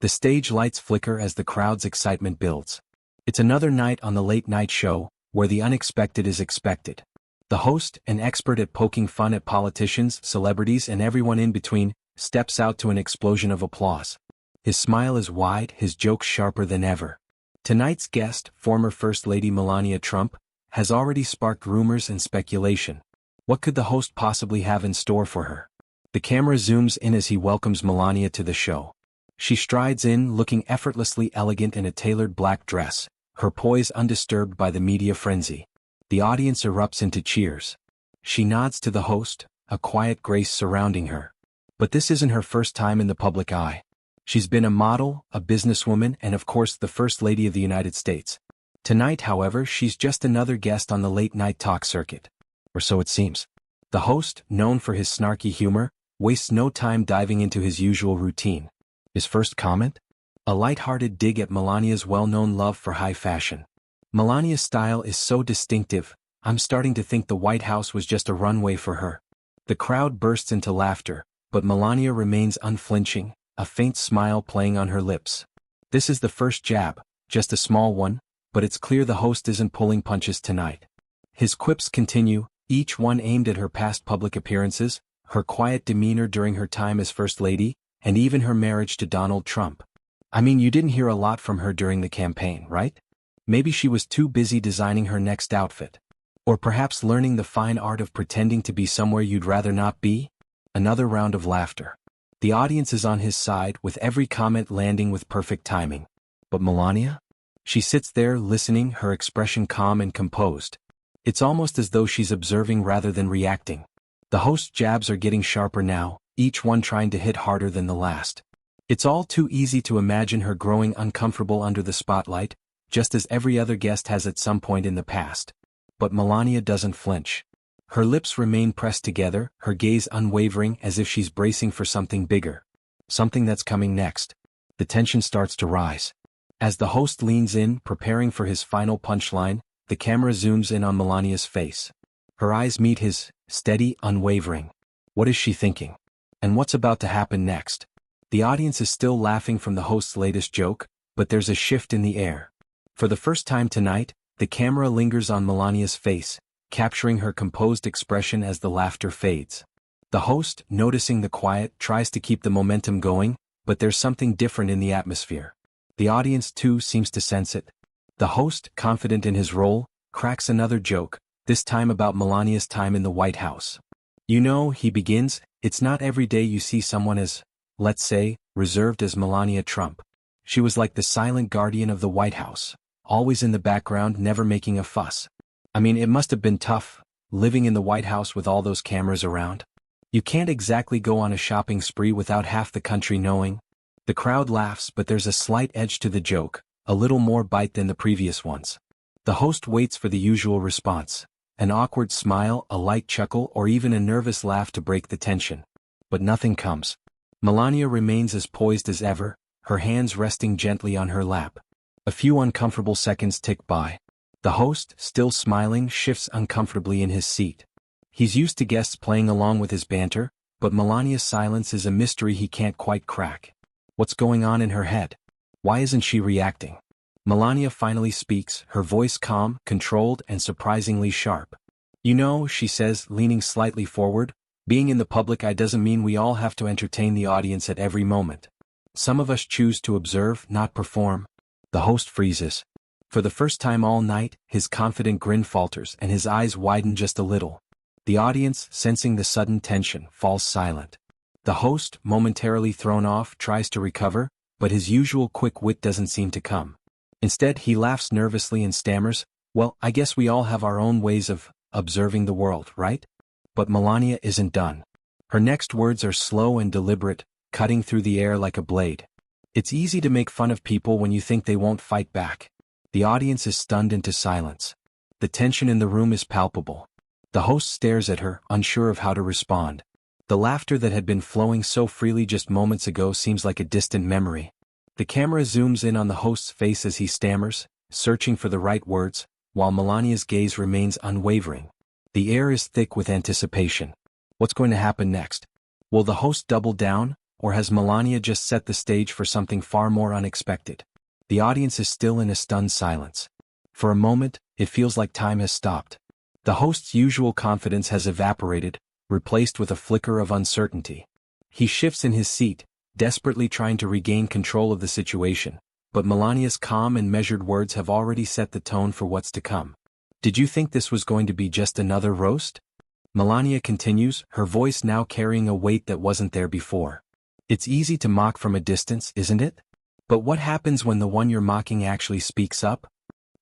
The stage lights flicker as the crowd's excitement builds. It's another night on the late-night show, where the unexpected is expected. The host, an expert at poking fun at politicians, celebrities, and everyone in between, steps out to an explosion of applause. His smile is wide, his jokes sharper than ever. Tonight's guest, former First Lady Melania Trump, has already sparked rumors and speculation. What could the host possibly have in store for her? The camera zooms in as he welcomes Melania to the show. She strides in, looking effortlessly elegant in a tailored black dress, her poise undisturbed by the media frenzy. The audience erupts into cheers. She nods to the host, a quiet grace surrounding her. But this isn't her first time in the public eye. She's been a model, a businesswoman, and of course the First Lady of the United States. Tonight, however, she's just another guest on the late-night talk circuit. Or so it seems. The host, known for his snarky humor, wastes no time diving into his usual routine. His first comment? A light-hearted dig at Melania's well-known love for high fashion. Melania's style is so distinctive, I'm starting to think the White House was just a runway for her. The crowd bursts into laughter, but Melania remains unflinching, a faint smile playing on her lips. This is the first jab, just a small one, but it's clear the host isn't pulling punches tonight. His quips continue, each one aimed at her past public appearances, her quiet demeanor during her time as First Lady, and even her marriage to Donald Trump. I mean, you didn't hear a lot from her during the campaign, right? Maybe she was too busy designing her next outfit. Or perhaps learning the fine art of pretending to be somewhere you'd rather not be? Another round of laughter. The audience is on his side, with every comment landing with perfect timing. But Melania? She sits there listening, her expression calm and composed. It's almost as though she's observing rather than reacting. The host's jabs are getting sharper now, each one trying to hit harder than the last. It's all too easy to imagine her growing uncomfortable under the spotlight, just as every other guest has at some point in the past. But Melania doesn't flinch. Her lips remain pressed together, her gaze unwavering as if she's bracing for something bigger. Something that's coming next. The tension starts to rise. As the host leans in, preparing for his final punchline, the camera zooms in on Melania's face. Her eyes meet his, steady, unwavering. What is she thinking? And what's about to happen next? The audience is still laughing from the host's latest joke, but there's a shift in the air. For the first time tonight, the camera lingers on Melania's face, capturing her composed expression as the laughter fades. The host, noticing the quiet, tries to keep the momentum going, but there's something different in the atmosphere. The audience too seems to sense it. The host, confident in his role, cracks another joke, this time about Melania's time in the White House. You know, he begins, it's not every day you see someone as, let's say, reserved as Melania Trump. She was like the silent guardian of the White House, always in the background, never making a fuss. I mean, it must have been tough, living in the White House with all those cameras around. You can't exactly go on a shopping spree without half the country knowing. The crowd laughs, but there's a slight edge to the joke, a little more bite than the previous ones. The host waits for the usual response, an awkward smile, a light chuckle, or even a nervous laugh to break the tension. But nothing comes. Melania remains as poised as ever, her hands resting gently on her lap. A few uncomfortable seconds tick by. The host, still smiling, shifts uncomfortably in his seat. He's used to guests playing along with his banter, but Melania's silence is a mystery he can't quite crack. What's going on in her head? Why isn't she reacting? Melania finally speaks, her voice calm, controlled, and surprisingly sharp. You know, she says, leaning slightly forward, being in the public eye doesn't mean we all have to entertain the audience at every moment. Some of us choose to observe, not perform. The host freezes. For the first time all night, his confident grin falters and his eyes widen just a little. The audience, sensing the sudden tension, falls silent. The host, momentarily thrown off, tries to recover, but his usual quick wit doesn't seem to come. Instead, he laughs nervously and stammers, well, I guess we all have our own ways of observing the world, right? But Melania isn't done. Her next words are slow and deliberate, cutting through the air like a blade. It's easy to make fun of people when you think they won't fight back. The audience is stunned into silence. The tension in the room is palpable. The host stares at her, unsure of how to respond. The laughter that had been flowing so freely just moments ago seems like a distant memory. The camera zooms in on the host's face as he stammers, searching for the right words, while Melania's gaze remains unwavering. The air is thick with anticipation. What's going to happen next? Will the host double down, or has Melania just set the stage for something far more unexpected? The audience is still in a stunned silence. For a moment, it feels like time has stopped. The host's usual confidence has evaporated, replaced with a flicker of uncertainty. He shifts in his seat, desperately trying to regain control of the situation, but Melania's calm and measured words have already set the tone for what's to come. Did you think this was going to be just another roast? Melania continues, her voice now carrying a weight that wasn't there before. It's easy to mock from a distance, isn't it? But what happens when the one you're mocking actually speaks up?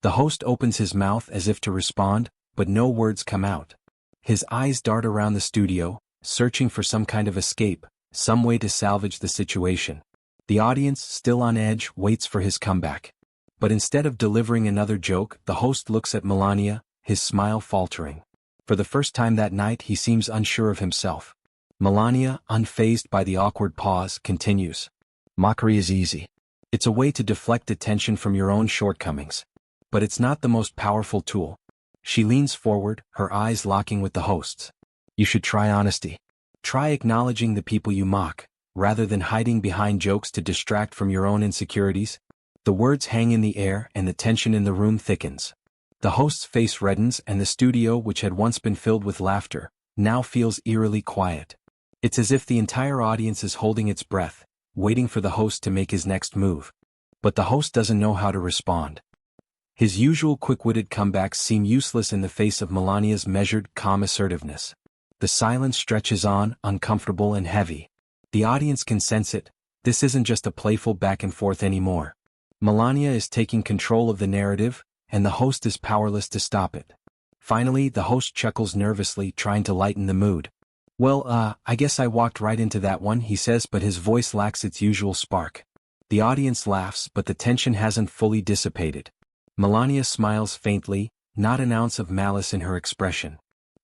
The host opens his mouth as if to respond, but no words come out. His eyes dart around the studio, searching for some kind of escape, some way to salvage the situation. The audience, still on edge, waits for his comeback. But instead of delivering another joke, the host looks at Melania, his smile faltering. For the first time that night, he seems unsure of himself. Melania, unfazed by the awkward pause, continues. Mockery is easy. It's a way to deflect attention from your own shortcomings. But it's not the most powerful tool. She leans forward, her eyes locking with the host's. You should try honesty. Try acknowledging the people you mock, rather than hiding behind jokes to distract from your own insecurities. The words hang in the air and the tension in the room thickens. The host's face reddens and the studio, which had once been filled with laughter, now feels eerily quiet. It's as if the entire audience is holding its breath, waiting for the host to make his next move. But the host doesn't know how to respond. His usual quick-witted comebacks seem useless in the face of Melania's measured, calm assertiveness. The silence stretches on, uncomfortable and heavy. The audience can sense it. This isn't just a playful back and forth anymore. Melania is taking control of the narrative, and the host is powerless to stop it. Finally, the host chuckles nervously, trying to lighten the mood. Well, I guess I walked right into that one, he says, but his voice lacks its usual spark. The audience laughs, but the tension hasn't fully dissipated. Melania smiles faintly, not an ounce of malice in her expression.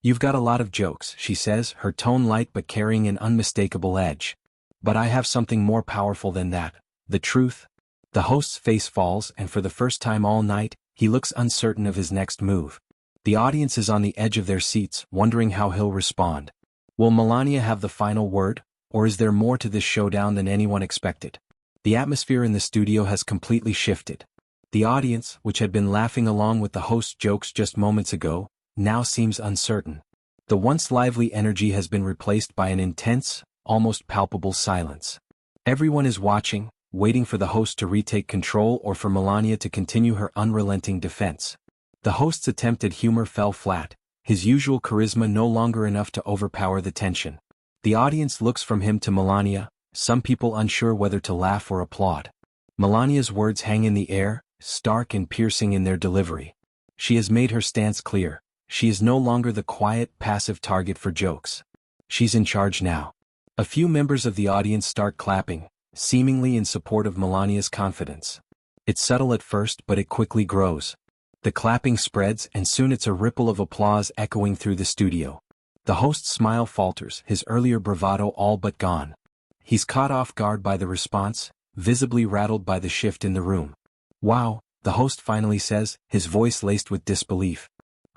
You've got a lot of jokes, she says, her tone light but carrying an unmistakable edge. But I have something more powerful than that, the truth. The host's face falls, and for the first time all night, he looks uncertain of his next move. The audience is on the edge of their seats, wondering how he'll respond. Will Melania have the final word, or is there more to this showdown than anyone expected? The atmosphere in the studio has completely shifted. The audience, which had been laughing along with the host's jokes just moments ago, now seems uncertain. The once lively energy has been replaced by an intense, almost palpable silence. Everyone is watching, waiting for the host to retake control or for Melania to continue her unrelenting defense. The host's attempt at humor fell flat, his usual charisma no longer enough to overpower the tension. The audience looks from him to Melania, some people unsure whether to laugh or applaud. Melania's words hang in the air, stark and piercing in their delivery. She has made her stance clear. She is no longer the quiet, passive target for jokes. She's in charge now. A few members of the audience start clapping, seemingly in support of Melania's confidence. It's subtle at first, but it quickly grows. The clapping spreads, and soon it's a ripple of applause echoing through the studio. The host's smile falters, his earlier bravado all but gone. He's caught off guard by the response, visibly rattled by the shift in the room. Wow, the host finally says, his voice laced with disbelief.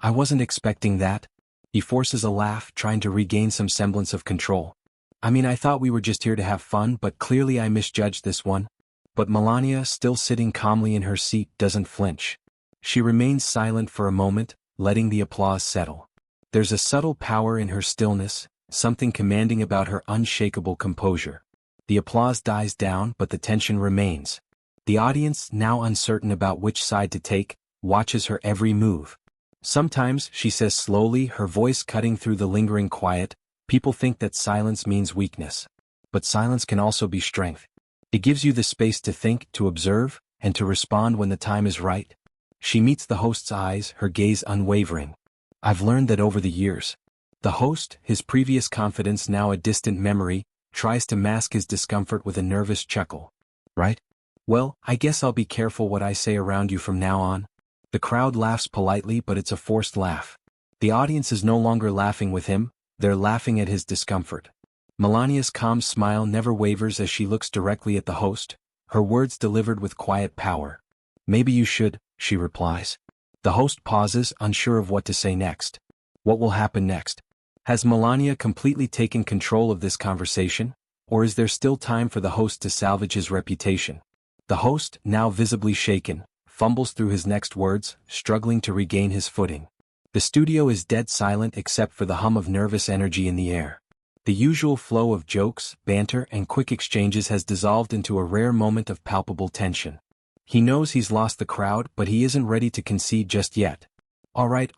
I wasn't expecting that. He forces a laugh, trying to regain some semblance of control. I thought we were just here to have fun, but clearly I misjudged this one. But Melania, still sitting calmly in her seat, doesn't flinch. She remains silent for a moment, letting the applause settle. There's a subtle power in her stillness, something commanding about her unshakable composure. The applause dies down, but the tension remains. The audience, now uncertain about which side to take, watches her every move. Sometimes, she says slowly, her voice cutting through the lingering quiet, people think that silence means weakness. But silence can also be strength. It gives you the space to think, to observe, and to respond when the time is right. She meets the host's eyes, her gaze unwavering. I've learned that over the years. The host, his previous confidence now a distant memory, tries to mask his discomfort with a nervous chuckle. Right? Well, I guess I'll be careful what I say around you from now on. The crowd laughs politely, but it's a forced laugh. The audience is no longer laughing with him, they're laughing at his discomfort. Melania's calm smile never wavers as she looks directly at the host, her words delivered with quiet power. Maybe you should, she replies. The host pauses, unsure of what to say next. What will happen next? Has Melania completely taken control of this conversation? Or is there still time for the host to salvage his reputation? The host, now visibly shaken, fumbles through his next words, struggling to regain his footing. The studio is dead silent except for the hum of nervous energy in the air. The usual flow of jokes, banter, and quick exchanges has dissolved into a rare moment of palpable tension. He knows he's lost the crowd, but he isn't ready to concede just yet. All right,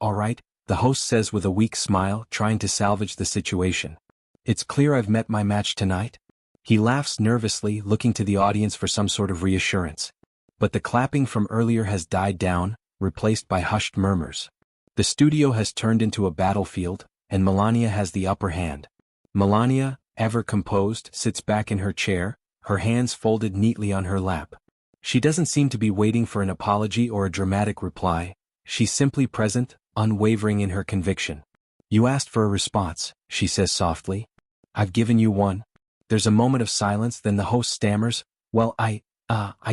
the host says with a weak smile, trying to salvage the situation. It's clear I've met my match tonight. He laughs nervously, looking to the audience for some sort of reassurance. But the clapping from earlier has died down, replaced by hushed murmurs. The studio has turned into a battlefield, and Melania has the upper hand. Melania, ever composed, sits back in her chair, her hands folded neatly on her lap. She doesn't seem to be waiting for an apology or a dramatic reply. She's simply present, unwavering in her conviction. You asked for a response, she says softly. I've given you one. There's a moment of silence, then the host stammers, well, I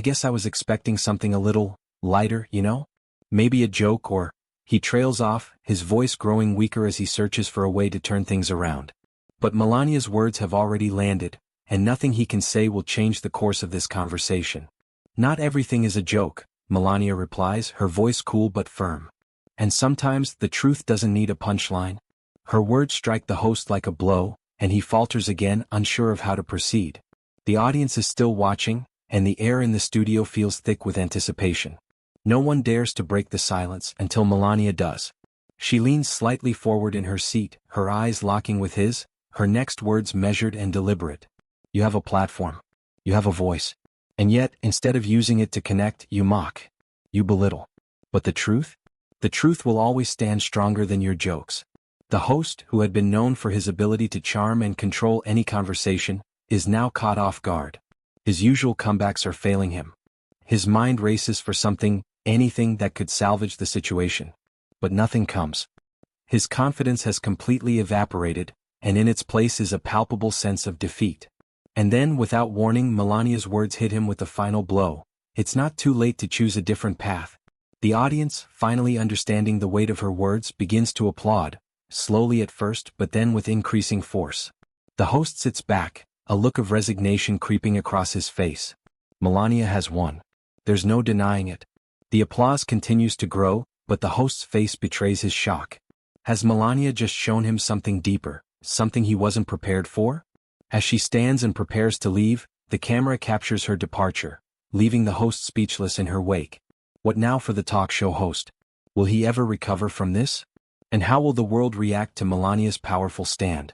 guess I was expecting something a little lighter, you know? Maybe a joke or... He trails off, his voice growing weaker as he searches for a way to turn things around. But Melania's words have already landed, and nothing he can say will change the course of this conversation. Not everything is a joke, Melania replies, her voice cool but firm. And sometimes the truth doesn't need a punchline. Her words strike the host like a blow, and he falters again, unsure of how to proceed. The audience is still watching, and the air in the studio feels thick with anticipation. No one dares to break the silence until Melania does. She leans slightly forward in her seat, her eyes locking with his, her next words measured and deliberate. You have a platform. You have a voice. And yet, instead of using it to connect, you mock. You belittle. But the truth? The truth will always stand stronger than your jokes. The host, who had been known for his ability to charm and control any conversation, is now caught off guard. His usual comebacks are failing him. His mind races for something, anything that could salvage the situation. But nothing comes. His confidence has completely evaporated, and in its place is a palpable sense of defeat. And then, without warning, Melania's words hit him with the final blow. It's not too late to choose a different path. The audience, finally understanding the weight of her words, begins to applaud, slowly at first but then with increasing force. The host sits back, a look of resignation creeping across his face. Melania has won. There's no denying it. The applause continues to grow, but the host's face betrays his shock. Has Melania just shown him something deeper, something he wasn't prepared for? As she stands and prepares to leave, the camera captures her departure, leaving the host speechless in her wake. What now for the talk show host? Will he ever recover from this? And how will the world react to Melania's powerful stand?